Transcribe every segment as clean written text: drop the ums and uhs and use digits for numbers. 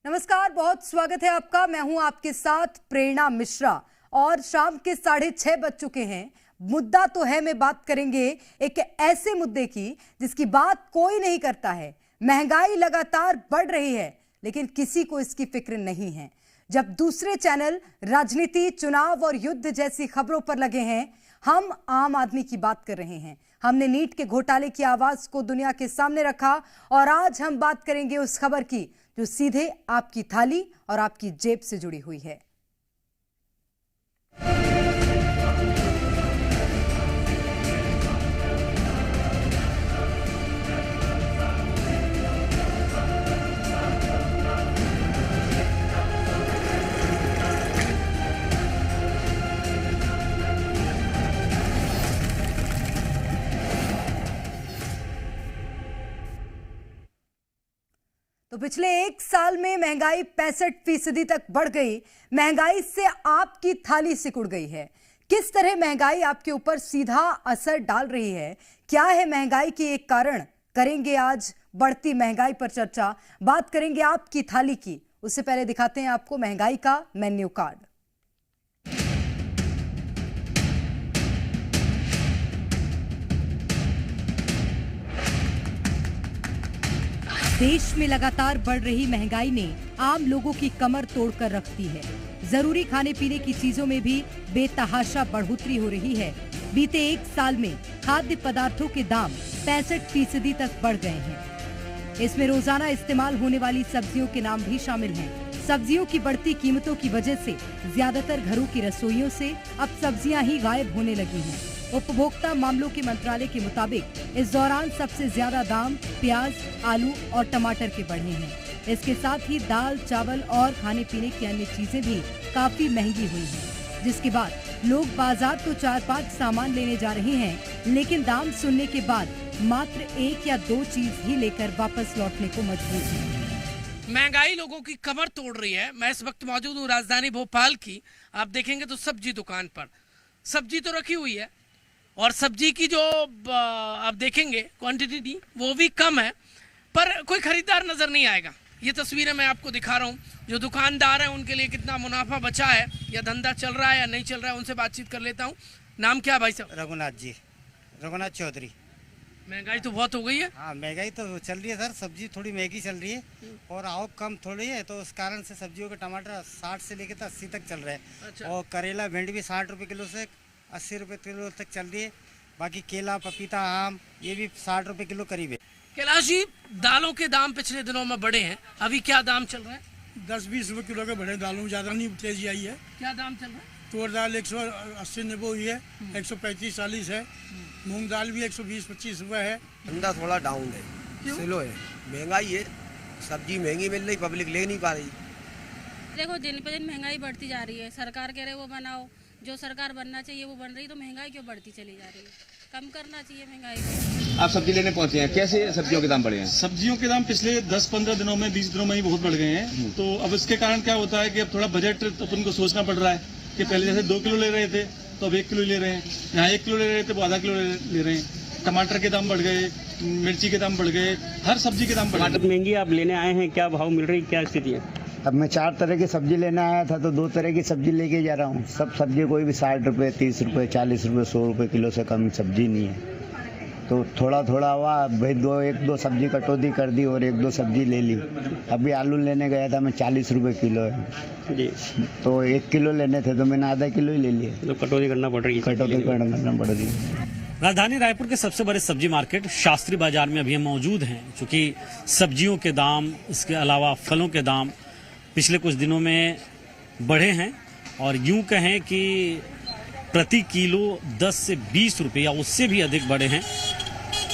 नमस्कार, बहुत स्वागत है आपका। मैं हूं आपके साथ प्रेरणा मिश्रा और शाम के 6:30 बज चुके हैं। मुद्दा तो है में बात करेंगे एक ऐसे मुद्दे की जिसकी बात कोई नहीं करता है। महंगाई लगातार बढ़ रही है लेकिन किसी को इसकी फिक्र नहीं है। जब दूसरे चैनल राजनीति, चुनाव और युद्ध जैसी खबरों पर लगे हैं, हम आम आदमी की बात कर रहे हैं। हमने नीट के घोटाले की आवाज को दुनिया के सामने रखा और आज हम बात करेंगे उस खबर की जो सीधे आपकी थाली और आपकी जेब से जुड़ी हुई है। तो पिछले एक साल में महंगाई 65% तक बढ़ गई। महंगाई से आपकी थाली सिकुड़ गई है। किस तरह महंगाई आपके ऊपर सीधा असर डाल रही है, क्या है महंगाई की एक कारण, करेंगे आज बढ़ती महंगाई पर चर्चा। बात करेंगे आपकी थाली की। उससे पहले दिखाते हैं आपको महंगाई का मेन्यू कार्ड। देश में लगातार बढ़ रही महंगाई ने आम लोगों की कमर तोड़कर रख दी है। जरूरी खाने पीने की चीजों में भी बेतहाशा बढ़ोतरी हो रही है। बीते एक साल में खाद्य पदार्थों के दाम 65% तक बढ़ गए हैं। इसमें रोजाना इस्तेमाल होने वाली सब्जियों के नाम भी शामिल हैं। सब्जियों की बढ़ती कीमतों की वजह से ज्यादातर घरों की रसोइयों से अब सब्जियां ही गायब होने लगी हैं। उपभोक्ता मामलों के मंत्रालय के मुताबिक इस दौरान सबसे ज्यादा दाम प्याज, आलू और टमाटर के बढ़े हैं। इसके साथ ही दाल, चावल और खाने पीने की अन्य चीजें भी काफी महंगी हुई हैं। जिसके बाद लोग बाजार तो 4-5 सामान लेने जा रहे हैं, लेकिन दाम सुनने के बाद मात्र 1 या 2 चीज ही लेकर वापस लौटने को मजबूर हैं। महंगाई लोगों की कमर तोड़ रही है। मैं इस वक्त मौजूद हूँ राजधानी भोपाल की। आप देखेंगे तो सब्जी दुकान पर सब्जी तो रखी हुई है और सब्जी की जो आप देखेंगे क्वांटिटी वो भी कम है, पर कोई खरीदार नजर नहीं आएगा। ये तस्वीरें मैं आपको दिखा रहा हूँ। जो दुकानदार हैं उनके लिए कितना मुनाफा बचा है या धंधा चल रहा है या नहीं चल रहा है, उनसे बातचीत कर लेता हूँ। नाम क्या है भाई साहब? रघुनाथ जी, रघुनाथ चौधरी। महंगाई तो बहुत हो गई है। हाँ, महंगाई तो चल रही है सर। सब्जी थोड़ी महंगी चल रही है और आवक कम थोड़ी है, तो उस कारण से सब्जियों के टमाटर 60 से लेकर 80 तक चल रहे हैं। अच्छा। और करेला, भिंडी भी 60 रुपये किलो से 80 रुपये किलो तक चल रही है। बाकी केला, पपीता, आम ये भी 60 रुपये किलो करीब है। कैलाश जी, दालों के दाम पिछले दिनों में बढ़े हैं, अभी क्या दाम चल रहा है? 10-20 रुपये किलो के बढ़े दालों में, ज़्यादा नहीं तेजी आई है। क्या दाम चल रहा है? तूर दाल 180-90 हुई है, 135-40 है। मूंग दाल भी 120-25 रुपये है। धंधा थोड़ा डाउन है, स्लो है, महंगाई है, सब्जी महंगी मिल रही, पब्लिक ले नहीं पा रही। देखो दिन पे दिन महंगाई बढ़ती जा रही है। सरकार कह रहे वो बनाओ, जो सरकार बनना चाहिए वो बन रही, तो महंगाई क्यों बढ़ती चली जा रही है? कम करना चाहिए महंगाई को। आप सब्जी लेने पहुंचे हैं, कैसे सब्जियों के दाम बढ़े हैं? सब्जियों के दाम पिछले 10-15 दिनों में, 20 दिनों में ही बहुत बढ़ गए हैं। तो अब इसके कारण क्या होता है कि अब थोड़ा बजट अपन को सोचना पड़ रहा है कि पहले जैसे 2 किलो ले रहे थे तो अब 1 किलो ले रहे हैं। यहाँ 1 किलो ले रहे थे वो आधा किलो ले रहे हैं। टमाटर के दाम बढ़ गए, मिर्ची के दाम बढ़ गए, हर सब्जी के दाम बढ़ गए। महंगी आप लेने आए हैं, क्या भाव मिल रही, क्या स्थिति है? अब मैं 4 तरह की सब्जी लेने आया था तो 2 तरह की सब्जी लेके जा रहा हूँ। सब सब्जी कोई भी 60 रुपये, 30 रुपये, 40 रुपये, 100 रुपये किलो से कम सब्जी नहीं है। तो थोड़ा थोड़ा हुआ भाई, 1-2 सब्जी कटौती कर दी और 1-2 सब्जी ले ली। अभी आलू लेने गया था मैं, 40 रुपये किलो है जी। तो 1 किलो लेने थे तो मैंने आधा किलो ही ले लिया। तो कटौती करना पड़ रही है। कटौती करना पड़ रही है। राजधानी रायपुर के सबसे बड़े सब्जी मार्केट शास्त्री बाजार में अभी हम मौजूद हैं, क्योंकि सब्जियों के दाम, इसके अलावा फलों के दाम पिछले कुछ दिनों में बढ़े हैं और यूं कहें कि प्रति किलो 10 से 20 रुपये या उससे भी अधिक बढ़े हैं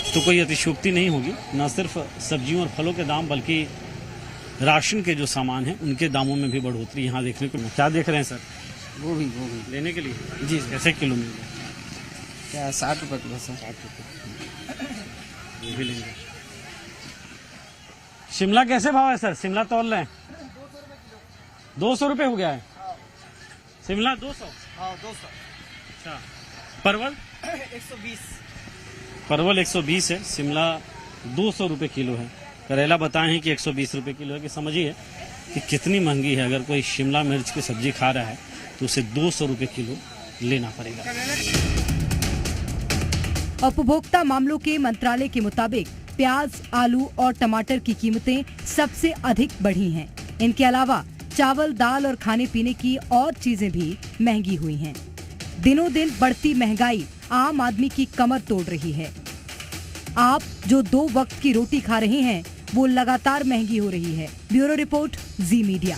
तो कोई अतिशयोक्ति नहीं होगी। न सिर्फ सब्जियों और फलों के दाम बल्कि राशन के जो सामान हैं उनके दामों में भी बढ़ोतरी यहाँ देखने को। क्या देख रहे हैं सर? गोभी लेने के लिए जी। कैसे किलो मिल रहा है? क्या 60 रुपये किलो सर? 60 रुपये ये भी लेंगे। शिमला कैसे भाव है सर? शिमला तौल रहे हैं 200 रुपये हो गया है। शिमला 200? हाँ 200। अच्छा, परवल 120। परवल 120 है, शिमला 200 रुपये किलो है। करेला बताए हैं कि 120 रुपये किलो है कि समझिए कि कितनी महंगी है। अगर कोई शिमला मिर्च की सब्जी खा रहा है तो उसे 200 रुपये किलो लेना पड़ेगा। उपभोक्ता मामलों के मंत्रालय के मुताबिक प्याज, आलू और टमाटर की कीमतें सबसे अधिक बढ़ी हैं। इनके अलावा चावल, दाल और खाने पीने की और चीजें भी महंगी हुई हैं। दिनों दिन बढ़ती महंगाई आम आदमी की कमर तोड़ रही है। आप जो 2 वक्त की रोटी खा रहे हैं वो लगातार महंगी हो रही है। ब्यूरो रिपोर्ट, जी मीडिया।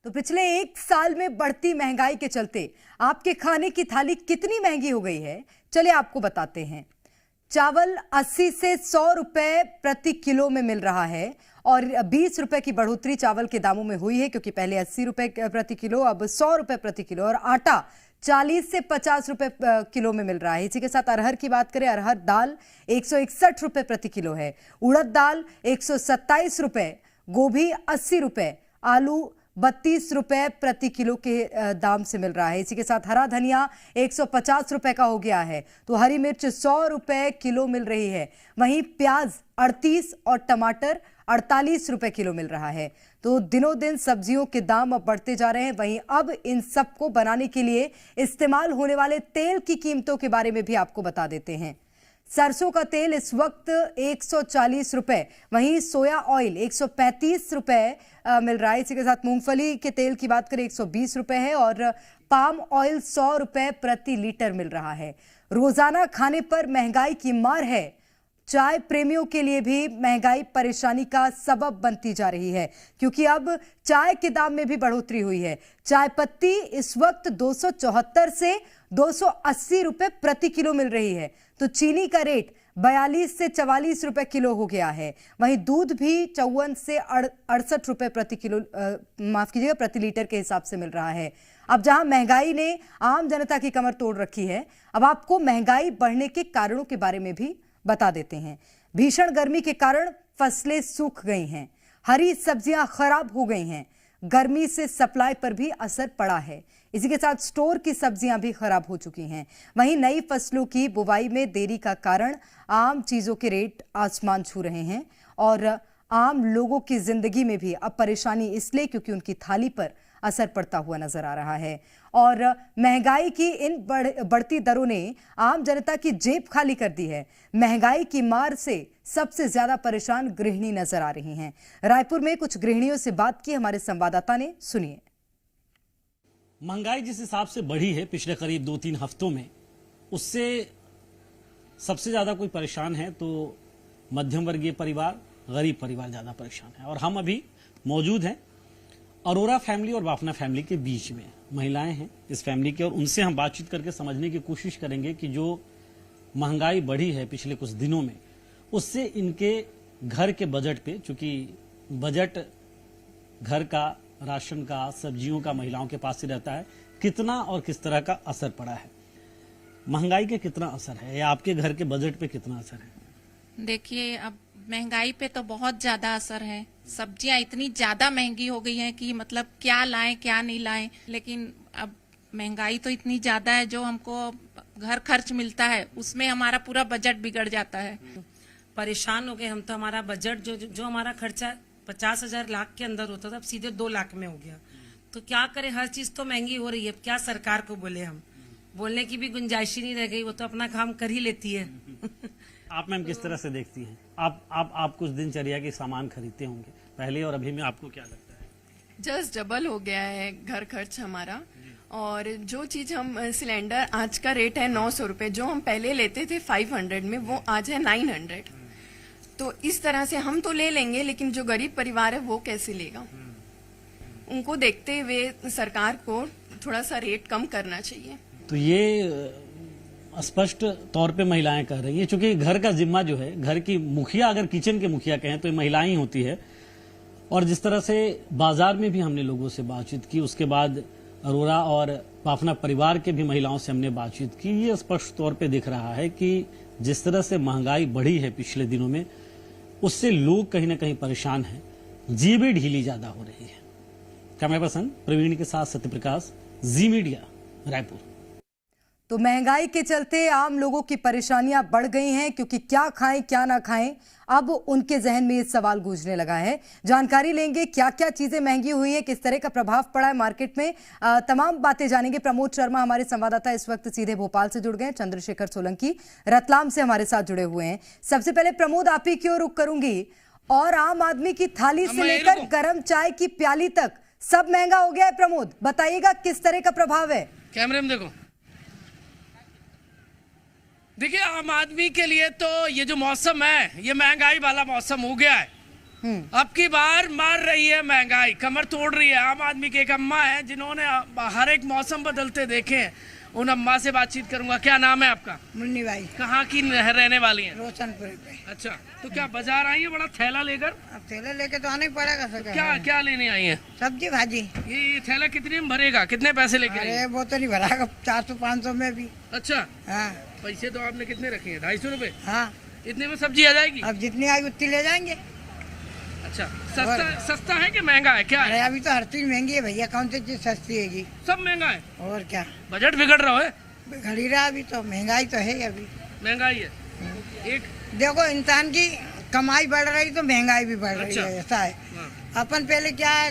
तो पिछले 1 साल में बढ़ती महंगाई के चलते आपके खाने की थाली कितनी महंगी हो गई है, चलिए आपको बताते हैं। चावल 80 से 100 रुपए प्रति किलो में मिल रहा है और 20 रुपए की बढ़ोतरी चावल के दामों में हुई है, क्योंकि पहले 80 रुपए प्रति किलो, अब 100 रुपए प्रति किलो। और आटा 40 से 50 रुपए किलो में मिल रहा है। इसी के साथ अरहर की बात करें, अरहर दाल 161 रुपए प्रति किलो है, उड़द दाल 127 रुपए, गोभी 80 रुपए, आलू 32 रुपए प्रति किलो के दाम से मिल रहा है। इसी के साथ हरा धनिया 150 रुपए का हो गया है, तो हरी मिर्च 100 रुपए किलो मिल रही है। वहीं प्याज 38 और टमाटर 48 रुपए किलो मिल रहा है। तो दिनों दिन सब्जियों के दाम अब बढ़ते जा रहे हैं। वहीं अब इन सबको बनाने के लिए इस्तेमाल होने वाले तेल की कीमतों के बारे में भी आपको बता देते हैं। सरसों का तेल इस वक्त 140 रुपए, वहीं सोया ऑयल 135 रुपए मिल रहा है। इसी के साथ मूंगफली के तेल की बात करें 120 रुपए है और पाम ऑयल 100 रुपए प्रति लीटर मिल रहा है। रोजाना खाने पर महंगाई की मार है। चाय प्रेमियों के लिए भी महंगाई परेशानी का सबब बनती जा रही है, क्योंकि अब चाय के दाम में भी बढ़ोतरी हुई है। चाय पत्ती इस वक्त 274 से 280 रुपए प्रति किलो मिल रही है, तो चीनी का रेट 42 से 44 रुपए किलो हो गया है। वहीं दूध भी 54 से 68 रुपए प्रति किलो, माफ कीजिएगा, प्रति लीटर के हिसाब से मिल रहा है। अब जहां महंगाई ने आम जनता की कमर तोड़ रखी है, अब आपको महंगाई बढ़ने के कारणों के बारे में भी बता देते हैं। भीषण गर्मी के कारण फसलें सूख गई हैं, हरी सब्जियां खराब हो गई हैं, गर्मी से सप्लाई पर भी असर पड़ा है। इसी के साथ स्टोर की सब्जियां भी खराब हो चुकी हैं। वहीं नई फसलों की बुवाई में देरी का कारण आम चीजों के रेट आसमान छू रहे हैं और आम लोगों की जिंदगी में भी अब परेशानी इसलिए क्योंकि उनकी थाली पर असर पड़ता हुआ नजर आ रहा है। और महंगाई की इन बढ़ती दरों ने आम जनता की जेब खाली कर दी है। महंगाई की मार से सबसे ज्यादा परेशान गृहिणी नजर आ रही हैं। रायपुर में कुछ गृहिणियों से बात की हमारे संवाददाता ने, सुनिए। महंगाई जिस हिसाब से बढ़ी है पिछले करीब 2-3 हफ्तों में, उससे सबसे ज्यादा कोई परेशान है तो मध्यम वर्गीय परिवार, गरीब परिवार ज्यादा परेशान है। और हम अभी मौजूद हैं अरोरा फैमिली और बाफना फैमिली के बीच में। महिलाएं हैं इस फैमिली की और उनसे हम बातचीत करके समझने की कोशिश करेंगे कि जो महंगाई बढ़ी है पिछले कुछ दिनों में, उससे इनके घर के बजट पे, चूंकि बजट घर का, राशन का, सब्जियों का महिलाओं के पास ही रहता है, कितना और किस तरह का असर पड़ा है। महंगाई के कितना असर है या आपके घर के बजट पे कितना असर है? देखिए, अब महंगाई पे तो बहुत ज्यादा असर है। सब्जियां इतनी ज्यादा महंगी हो गई हैं कि मतलब क्या लाएं क्या नहीं लाएं। लेकिन अब महंगाई तो इतनी ज्यादा है, जो हमको घर खर्च मिलता है उसमें हमारा पूरा बजट बिगड़ जाता है। परेशान हो गए हम तो। हमारा बजट जो हमारा खर्चा 50,000 लाख के अंदर होता था, अब सीधे 2 लाख में हो गया। तो क्या करें, हर चीज तो महंगी हो रही है। क्या सरकार को बोले, हम बोलने की भी गुंजाइश ही नहीं रह गई, वो तो अपना काम कर ही लेती है। आप मैम किस तरह से देखती हैं? आप कुछ दिनचर्या के सामान खरीदते होंगे पहले और अभी में, आपको क्या लगता है? जस्ट डबल हो गया है घर खर्च हमारा। और जो चीज हम सिलेंडर, आज का रेट है 900 रुपए, जो हम पहले लेते थे 500 में, वो आज है 900। तो इस तरह से हम तो ले लेंगे, लेकिन जो गरीब परिवार है वो कैसे लेगा? उनको देखते हुए सरकार को थोड़ा सा रेट कम करना चाहिए। तो ये स्पष्ट तौर पे महिलाएं कह रही हैं, क्योंकि घर का जिम्मा जो है, घर की मुखिया, अगर किचन के मुखिया कहें तो ये महिलाएं ही होती है। और जिस तरह से बाजार में भी हमने लोगों से बातचीत की, उसके बाद अरोरा और बाफना परिवार के भी महिलाओं से हमने बातचीत की, ये स्पष्ट तौर पे दिख रहा है कि जिस तरह से महंगाई बढ़ी है पिछले दिनों में, उससे लोग कहीं ना कहीं परेशान हैं, जेबें ढीली ज्यादा हो रही है। कैमरा पर्सन प्रवीण के साथ सत्यप्रकाश, जी मीडिया, रायपुर। तो महंगाई के चलते आम लोगों की परेशानियां बढ़ गई हैं, क्योंकि क्या खाएं क्या ना खाएं, अब उनके जहन में ये सवाल गूंजने लगा है। जानकारी लेंगे क्या क्या चीजें महंगी हुई हैं, किस तरह का प्रभाव पड़ा है मार्केट में, तमाम बातें जानेंगे। प्रमोद शर्मा हमारे संवाददाता इस वक्त सीधे भोपाल से जुड़ गए, चंद्रशेखर सोलंकी रतलाम से हमारे साथ जुड़े हुए हैं। सबसे पहले प्रमोद, आप ही की ओर रुख करूंगी। और आम आदमी की थाली से लेकर गर्म चाय की प्याली तक सब महंगा हो गया है। प्रमोद, बताइएगा किस तरह का प्रभाव है। कैमरे में देखो। देखिए, आम आदमी के लिए तो ये जो मौसम है, ये महंगाई वाला मौसम हो गया है। अब की बार मार रही है महंगाई, कमर तोड़ रही है। आम आदमी की एक अम्मा है जिन्होंने हर एक मौसम बदलते देखे हैं। उन अम्मा से बातचीत करूंगा। क्या नाम है आपका? मुन्नी भाई। कहाँ की रहने वाली हैं? रोशनपुर पे। अच्छा, तो क्या बाजार आई है बड़ा थैला लेकर? अब थैला लेके तो आना ही पड़ेगा सर। क्या क्या लेने आई है? सब्जी भाजी। ये थैला कितने में भरेगा? कितने पैसे लेके? अरे वो तो नहीं भरागा, 400-500 में भी। अच्छा, हाँ। पैसे तो आपने कितने रखे हैं? 250 रुपए? हाँ। इतने में सब्जी आ जाएगी? अब जितनी आई उतनी ले जाएंगे। अच्छा, सस्ता है कि महंगा है? क्या है? अभी तो हर चीज महंगी है भैया, कौन सी चीज सस्ती है? सब महंगा है। और क्या, बजट बिगड़ रहा है? बिगड़ ही रहा। अभी तो महंगाई तो है, अभी महंगाई है। एक देखो, इंसान की कमाई बढ़ रही तो महंगाई भी बढ़ रही है, ऐसा है। अपन पहले क्या है,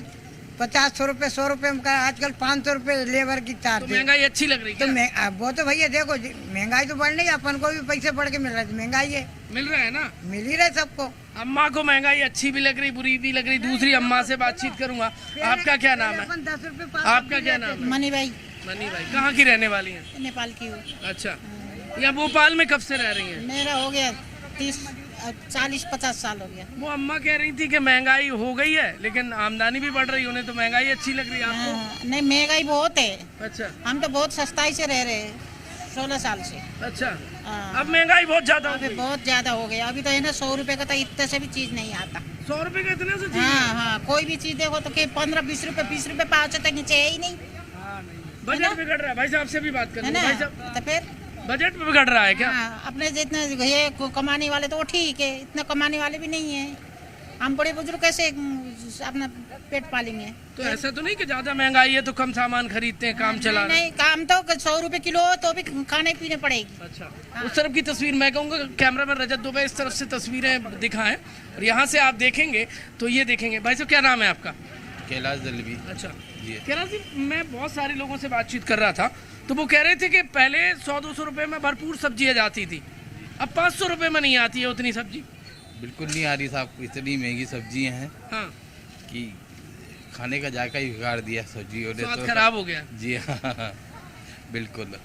50-100 रुपए 100 रुपए में, आजकल 500 रुपए लेबर की चार्ज। तो महंगाई अच्छी लग रही है? तो वो तो भैया देखो, महंगाई तो बढ़ रही है, अपन को भी पैसे बढ़ के मिल रहा है। महंगाई है, मिल रहा है ना, मिल ही रहा है सबको। अम्मा को महंगाई अच्छी भी लग रही, बुरी भी लग रही। दूसरी अम्मा से बातचीत करूंगा। आपका क्या नाम है? 10 रुपए। आपका क्या नाम है? मनी भाई। मनी भाई, कहाँ की रहने वाली है? नेपाल की हूँ। अच्छा, यहाँ भोपाल में कब से रह रही है? मेरा हो गया 40-50 साल हो गया। वो अम्मा कह रही थी कि महंगाई हो गई है, लेकिन आमदनी भी बढ़ रही है, उन्हें तो महंगाई अच्छी लग रही है। आपको? नहीं, महंगाई बहुत है। अच्छा, हम तो बहुत सस्ताई से रह रहे हैं 16 साल से। अच्छा, अब महंगाई बहुत ज्यादा हो गई। बहुत ज्यादा हो गया। अभी तो है ना 100 रुपए का तो इतने से भी चीज नहीं आता। 100 रुपए का इतने से? हाँ, कोई भी चीज देखो तो 15-20 रुपए 20 रुपए पाँव से नीचे है ही नहीं। बजट बिगड़ रहा है। भाई साहब से भी बात करनी है। भाई साहब, तो फिर बजट बिगड़ रहा है क्या? अपने जितने ये कमाने वाले तो वो ठीक है, इतना कमाने वाले भी नहीं है। हम बड़े बुजुर्ग कैसे अपना पेट पालेंगे? तो ऐसा तो नहीं कि ज्यादा महंगाई है तो कम सामान खरीदते हैं, काम चला नहीं, काम तो 100 रुपए किलो तो भी खाने पीने पड़ेगी। अच्छा, उस तरफ की तस्वीर मैं कहूँगा कैमरामैन रजत दुबे इस तरफ से तस्वीरें दिखाएं, और यहाँ से आप देखेंगे तो ये देखेंगे। भाई साहब, क्या नाम है आपका? कैलाश दलवी। अच्छा जी। कैलाश जी, मैं बहुत सारे लोगों से बातचीत कर रहा था, तो वो कह रहे थे कि पहले 100-200 रुपए में भरपूर सब्जी आ जाती थी, अब 500 रुपए में नहीं आती है उतनी सब्जी। बिल्कुल नहीं आ रही साहब, इतनी महंगी सब्जियां हैं। हाँ, कि खाने का जायका ही बिगाड़ दिया सब्जियों ने, स्वाद खराब हो गया। जी हाँ, बिल्कुल।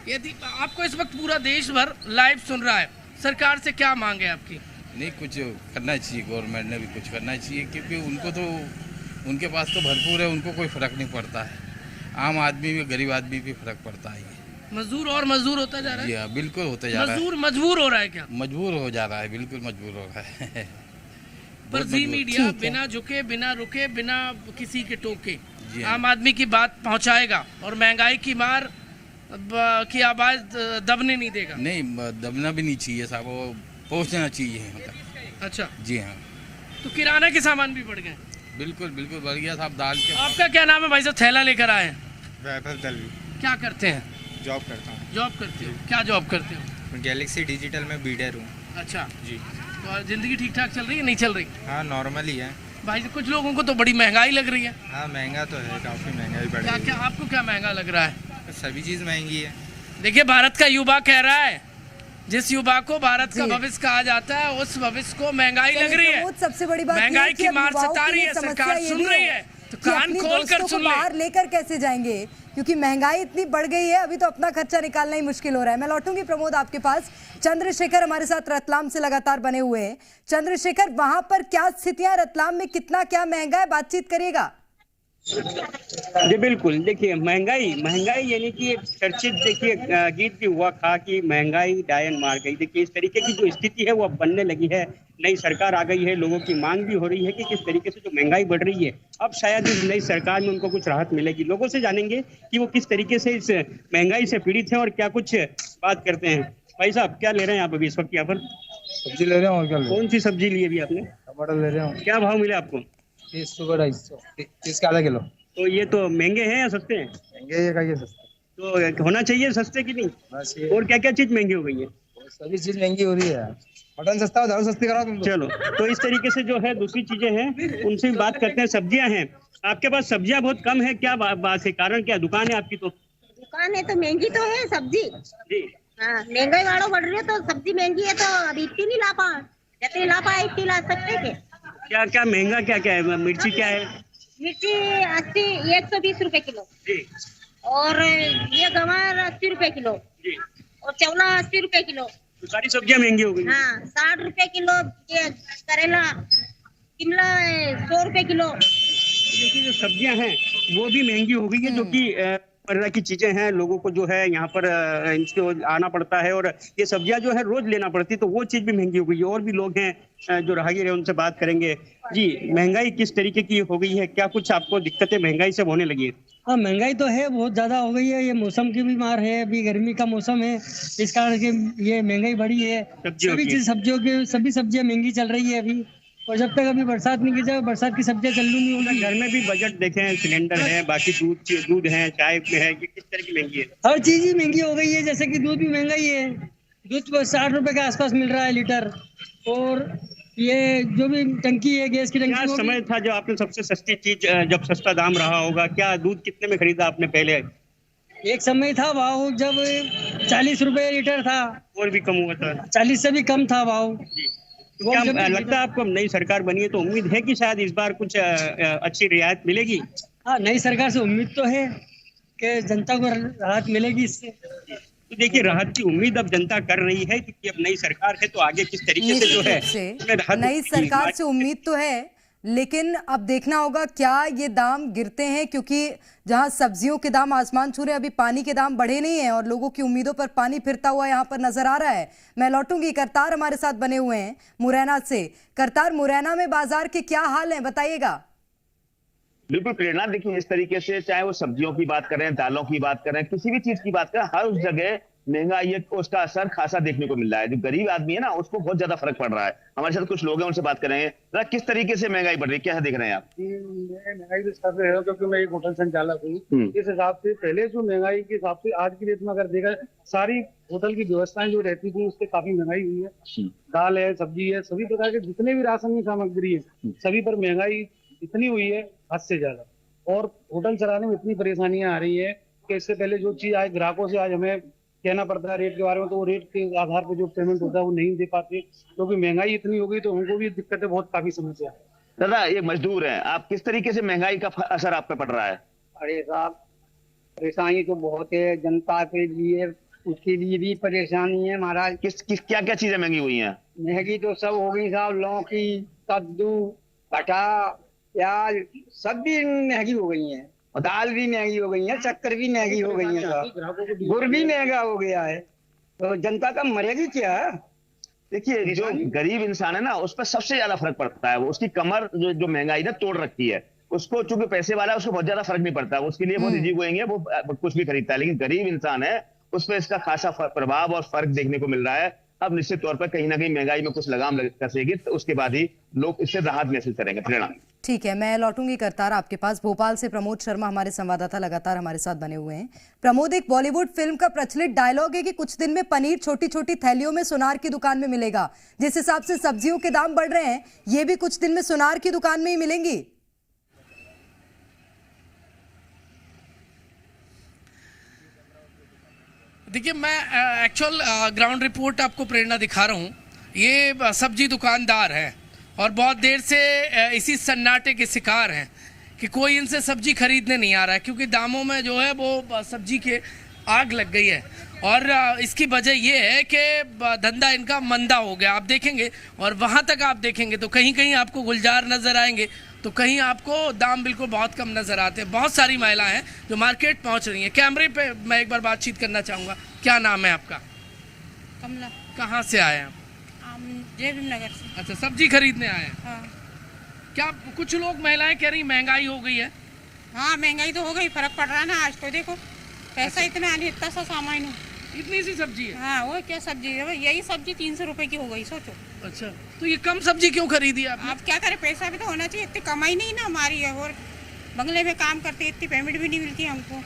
यदि आपको इस वक्त पूरा देश भर लाइव सुन रहा है, सरकार से क्या मांग है आपकी? नहीं, कुछ करना चाहिए, गवर्नमेंट ने भी कुछ करना चाहिए, क्योंकि उनको तो उनके पास तो भरपूर है, उनको कोई फर्क नहीं पड़ता है। आम आदमी में, गरीब आदमी पे फर्क पड़ता है। मजदूर और मजदूर होता जा रहा है। जी हाँ, बिल्कुल होता जा रहा है। मजदूर मजबूर हो रहा है क्या? मजबूर हो जा रहा है, बिल्कुल मजबूर हो रहा है। पर जी मीडिया बिना झुके, बिना रुके, बिना किसी के टोके आम आदमी की बात पहुंचाएगा और महंगाई की मार की आवाज दबने नहीं देगा। नहीं, दबना भी नहीं चाहिए साहब, वो पहुंचना चाहिए मतलब। अच्छा, जी हाँ। तो किराना के सामान भी बढ़ गए? बिल्कुल बिल्कुल बढ़ गया साहब। दाल के। आपका क्या नाम है भाई साहब? थैला लेकर आए हैं। वैभव दलवी। क्या करते हैं? जॉब करता हूँ। जॉब करते हो? क्या जॉब करते हो? गैलेक्सी डिजिटल में बीडर हूँ। अच्छा जी। तो जिंदगी ठीक ठाक चल रही है, नहीं चल रही? हाँ, नॉर्मल ही है भाई। कुछ लोगों को तो बड़ी महंगाई लग रही है। हाँ, महंगा तो है, काफ़ी महंगाई बढ़ रही है। क्या आपको क्या महंगा लग रहा है? सभी चीज़ महंगी है। देखिए, भारत का युवा कह रहा है, जिस युवा को भारत का भविष्य कहा जाता है, उस भविष्य को महंगाई लग रही है। सबसे बड़ी बात महंगाई की मार सता रही है, सरकार सुन रही है, तो कान खोल कर सुन ले। बाहर लेकर कैसे जाएंगे, क्योंकि महंगाई इतनी बढ़ गई है, अभी तो अपना खर्चा निकालना ही मुश्किल हो रहा है। मैं लौटूंगी प्रमोद आपके पास। चंद्रशेखर हमारे साथ रतलाम से लगातार बने हुए हैं। चंद्रशेखर, वहां पर क्या स्थितियां, रतलाम में कितना क्या महंगा है, बातचीत करिएगा। जी बिल्कुल, देखिए महंगाई यानी कि एक चर्चित देखिए गीत भी हुआ था कि महंगाई डायन मार गई। देखिए, इस तरीके की जो स्थिति है वो अब बनने लगी है। नई सरकार आ गई है, लोगों की मांग भी हो रही है कि किस तरीके से जो महंगाई बढ़ रही है, अब शायद इस नई सरकार में उनको कुछ राहत मिलेगी। लोगों से जानेंगे कि वो किस तरीके से इस महंगाई से पीड़ित हैं और क्या कुछ बात करते हैं। भाई साहब, क्या ले रहे हैं आप अभी इस वक्त यहाँ पर? सब्जी ले रहे हैं। और क्या? कौन सी सब्जी ली अभी आपने? टमाटर ले रहे हैं। क्या भाव मिले आपको? 30 रुपये 250, 30 का आधा किलो। तो ये तो महंगे हैं या सस्ते हैं? महंगे ये का ये सस्ते। तो होना चाहिए सस्ते की नहीं? और क्या क्या चीज महंगी हो गई है? सभी चीज महंगी हो रही है। मटन सस्ता हो, दारू सस्ती कराओ तुम। चलो, तो इस तरीके से जो है दूसरी चीजें हैं उनसे भी बात करते हैं। सब्जियां हैं, आपके पास सब्जियां बहुत कम है, क्या बात है? कारण क्या? दुकान है आपकी? तो दुकान है तो महंगी तो है सब्जी जी। हाँ, महंगाई वालों बढ़ रही है तो सब्जी महंगी है, तो अब इतनी नहीं ला पाए, जितनी ला पाए इतनी ला सकते थे। क्या क्या महंगा क्या क्या है? मिर्ची क्या है? मिर्ची 120 रुपए किलो जी। और ये गंवार 80 रुपए किलो जी। और चौला 80 रुपए किलो। तो सारी सब्जियां महंगी हो गई। हाँ, 60 रुपए किलो। ये करेला शिमला 100 रुपए किलो। देखिए जो सब्जियां हैं वो भी महंगी हो गई है, जो कि रोजमर्रा की चीजें हैं, लोगों को जो है यहाँ पर इनसे आना पड़ता है और ये सब्जियां जो है रोज लेना पड़ती, तो वो चीज भी महंगी हो गई है। और भी लोग हैं जो राहगीर है, उनसे बात करेंगे। जी, महंगाई किस तरीके की हो गई है? क्या कुछ आपको दिक्कतें महंगाई से होने लगी है? हाँ, महंगाई तो है, बहुत ज्यादा हो गई है। ये मौसम की भी मार है, अभी गर्मी का मौसम है, इस कारण से ये महंगाई बढ़ी है। सभी चीज सब्जियों की, सभी सब्जियां महंगी चल रही है अभी। और जब तक अभी बरसात नहीं की जाए, बरसात की सब्जियां चलनी नहीं होगी। घर में भी बजट देखें, सिलेंडर है, बाकी दूध है, चाय है, ये किस तरह की महंगी है? हर चीज ही महंगी हो गई है। जैसे कि दूध भी महंगा ही है, दूध 60 रुपए के आसपास मिल रहा है लीटर। और ये जो भी टंकी है, गैस की टंकी। क्या समय था जब आपने सबसे सस्ती चीज, जब सस्ता दाम रहा होगा? क्या दूध कितने में खरीदा आपने पहले? एक समय था भाव जब 40 रुपए लीटर था। और भी कम हुआ था? 40 से भी कम था भाव। तो क्या लगता है आपको, नई सरकार बनी है तो उम्मीद है कि शायद इस बार कुछ अच्छी रियायत मिलेगी? हाँ, नई सरकार से उम्मीद तो है कि जनता को राहत मिलेगी इससे। तो देखिए, राहत की उम्मीद अब जनता कर रही है, क्योंकि अब नई सरकार है तो आगे किस तरीके से जो है नई सरकार से उम्मीद तो है, लेकिन अब देखना होगा क्या ये दाम गिरते हैं, क्योंकि जहां सब्जियों के दाम आसमान छू रहे हैं, अभी पानी के दाम बढ़े नहीं हैं और लोगों की उम्मीदों पर पानी फिरता हुआ यहां पर नजर आ रहा है। मैं लौटूंगी, करतार हमारे साथ बने हुए हैं मुरैना से। करतार, मुरैना में बाजार के क्या हाल है, बताइएगा। बिल्कुल प्रेरणा, देखिए इस तरीके से चाहे वो सब्जियों की बात करें, दालों की बात करें, किसी भी चीज की बात करें, हर उस जगह महंगाई है, उसका असर खासा देखने को मिल रहा है। जो गरीब आदमी है ना, उसको बहुत ज्यादा फर्क पड़ रहा है। हमारे साथ कुछ लोग हैं, उनसे बात करेंगे। किस तरीके से महंगाई बढ़ रही है, क्या देख रहे हैं आप? महंगाई के हिसाब से है, क्योंकि मैं एक होटल संचालक हूँ। इस हिसाब से पहले जो महंगाई के हिसाब से आज की डेट में अगर देखा, सारी होटल की व्यवस्थाएं जो रहती थी उससे काफी महंगाई हुई है। दाल है, सब्जी है, सभी प्रकार के जितने भी राशन की सामग्री है, सभी पर महंगाई इतनी हुई है हद से ज्यादा। और होटल चलाने में इतनी परेशानियां आ रही है कि इससे पहले जो चीज आज ग्राहकों से आज हमें कहना पड़ता है रेट के बारे में, तो वो रेट के आधार पर जो पेमेंट होता है वो नहीं दे पाते, क्योंकि महंगाई इतनी हो गई। तो उनको भी दिक्कतें बहुत काफी समस्या है। दादा, ये मजदूर हैं आप, किस तरीके से महंगाई का असर आप पे पड़ रहा है? अरे साहब, परेशानी तो बहुत है जनता के लिए, उसके लिए भी परेशानी है महाराज। किस क्या क्या चीजें महंगी हुई हैं? महंगी तो सब हो गई साहब, लौकी, कद्दू, भटा, प्याज, सब भी महंगी हो गई है। दाल भी महंगी हो गई है, शक्कर भी महंगी हो गई है साहब, गुड़ भी महंगा हो गया है। तो जनता का मरेगी क्या? देखिए, जो गरीब इंसान है ना, उस पर सबसे ज्यादा फर्क पड़ता है। वो उसकी कमर जो महंगाई ने तोड़ रखी है, उसको चूंकि पैसे वाला है, उसको बहुत ज्यादा फर्क नहीं पड़ता। उसके लिए बहुत इजी गोइंग है, वो कुछ भी खरीदता है। लेकिन गरीब इंसान है, उस पर इसका खासा प्रभाव और फर्क देखने को मिल रहा है। अब निश्चित तौर पर कहीं ना कहीं महंगाई में कुछ लगाम कसेगी, तो उसके बाद ही लोग इससे राहत महसूस करेंगे। प्रेरणा, ठीक है, मैं लौटूंगी करतार आपके पास। भोपाल से प्रमोद शर्मा हमारे संवाददाता लगातार हमारे साथ बने हुए हैं। प्रमोद, एक बॉलीवुड फिल्म का प्रचलित डायलॉग है कि कुछ दिन में पनीर छोटी छोटी थैलियों में सुनार की दुकान में मिलेगा। जिस हिसाब से सब्जियों के दाम बढ़ रहे हैं, ये भी कुछ दिन में सुनार की दुकान में ही मिलेंगी। देखिए, मैं एक्चुअल ग्राउंड रिपोर्ट आपको प्रेरणा दिखा रहा हूँ। ये सब्जी दुकानदार हैं और बहुत देर से इसी सन्नाटे के शिकार हैं कि कोई इनसे सब्जी खरीदने नहीं आ रहा है, क्योंकि दामों में जो है वो सब्जी के आग लग गई है। और इसकी वजह ये है कि धंधा इनका मंदा हो गया। आप देखेंगे, और वहाँ तक आप देखेंगे तो कहीं कहीं आपको गुलजार नज़र आएंगे, तो कहीं आपको दाम बिल्कुल बहुत कम नज़र आते हैं। बहुत सारी महिलाएं हैं जो मार्केट पहुँच रही हैं। कैमरे पे मैं एक बार बातचीत करना चाहूँगा। क्या नाम है आपका? कमला। कहाँ से आए हैं आप? जेबी नगर से। अच्छा, सब्जी खरीदने आए हैं? हाँ। क्या कुछ लोग महिलाएं कह रही महंगाई हो गई है? हाँ, महंगाई तो हो गई, फर्क पड़ रहा है ना। आज तो देखो पैसा इतना आने, इतना सा सामान हो, इतनी सी सब्जी है। हाँ, वो क्या सब्जी है, यही सब्जी 300 रुपए की हो गई, सोचो। अच्छा, तो ये कम सब्जी क्यों खरीदी आपने? आप क्या करें, पैसा भी तो होना चाहिए। इतनी कमाई नहीं ना हमारी है, और बंगले में काम करते इतनी पेमेंट भी नहीं मिलती हमको।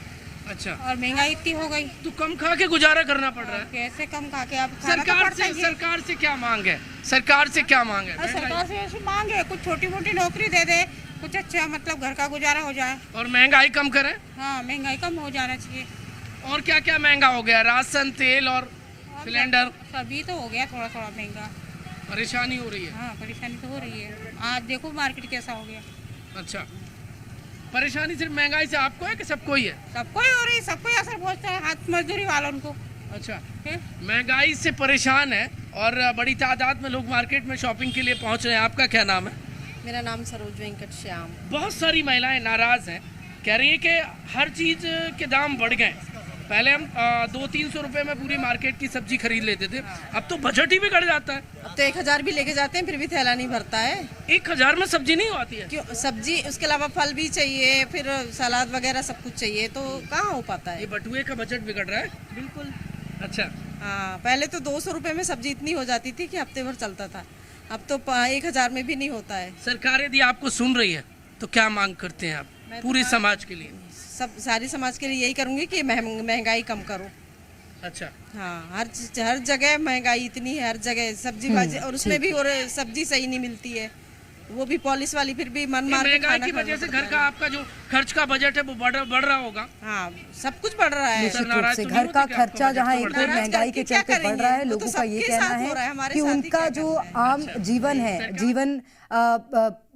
अच्छा। और महंगाई इतनी हो गई तो कम खा के गुजारा करना पड़ रहा है। कैसे कम खा के? अब सरकार से क्या मांग है? सरकार से क्या मांग है? सरकार से ऐसी मांग है, कुछ छोटी मोटी नौकरी दे दे, कुछ अच्छा मतलब घर का गुजारा हो जाए और महंगाई कम करे। हाँ, महंगाई कम हो जाना चाहिए। और क्या क्या महंगा हो गया? राशन, तेल और सिलेंडर सभी तो हो गया थोड़ा थोड़ा महंगा। परेशानी हो रही है। हाँ, परेशानी तो हो रही है। आज देखो मार्केट कैसा हो गया। अच्छा, परेशानी सिर्फ महंगाई से आपको है कि सबको ही है? सबको ही हो रही है, सबको ही असर पहुँचता है, हाथ मजदूरी वालों को। अच्छा, महंगाई से परेशान है और बड़ी तादाद में लोग मार्केट में शॉपिंग के लिए पहुंच रहे हैं। आपका क्या नाम है? मेरा नाम सरोज वेंकट श्याम। बहुत सारी महिलाएं नाराज हैं, कह रही है कि हर चीज के दाम बढ़ गए। पहले हम 200-300 रुपए में पूरी मार्केट की सब्जी खरीद लेते थे, अब तो बजट ही बिगड़ जाता है। अब तो 1000 भी लेके जाते हैं फिर भी थैला नहीं भरता है। 1000 में सब्जी नहीं आती है? क्यों? सब्जी, उसके अलावा फल भी चाहिए, फिर सलाद वगैरह सब कुछ चाहिए, तो कहाँ हो पाता है? ये बटुए का बजट बिगड़ रहा है। बिल्कुल। अच्छा। हाँ, पहले तो 200 रुपए में सब्जी इतनी हो जाती थी कि हफ्ते भर चलता था, अब तो 1000 में भी नहीं होता है। सरकार यदि आपको सुन रही है तो क्या मांग करते हैं आप पूरे समाज के लिए? सब सारी समाज के लिए यही करूंगी कि महंगाई कम करो। अच्छा। हाँ, हर जगह महंगाई इतनी है, हर जगह सब्जी बाजी, और उसमें भी और सब्जी सही नहीं मिलती है, वो भी पॉलिश वाली, फिर भी मन मार के महंगाई की वजह से घर का आपका जो खर्च का बजट है वो बढ़ रहा होगा। हाँ, सब कुछ बढ़ रहा है। से घर का खर्चा जहाँ एक तो महंगाई के चलते बढ़ रहा है, लोगों का ये कहना है कि उनका जो आम जीवन है, जीवन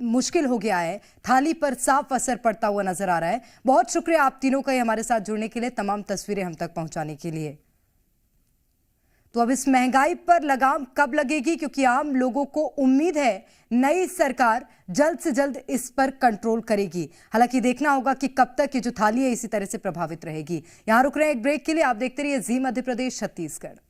मुश्किल हो गया है, थाली पर साफ असर पड़ता हुआ नजर आ रहा है। बहुत शुक्रिया आप तीनों का हमारे साथ जुड़ने के लिए, तमाम तस्वीरें हम तक पहुंचाने के लिए। तो अब इस महंगाई पर लगाम कब लगेगी, क्योंकि आम लोगों को उम्मीद है नई सरकार जल्द से जल्द इस पर कंट्रोल करेगी। हालांकि देखना होगा कि कब तक ये जो थाली है इसी तरह से प्रभावित रहेगी। यहां रुक रहे हैं एक ब्रेक के लिए। आप देखते रहिए जी मध्य प्रदेश छत्तीसगढ़।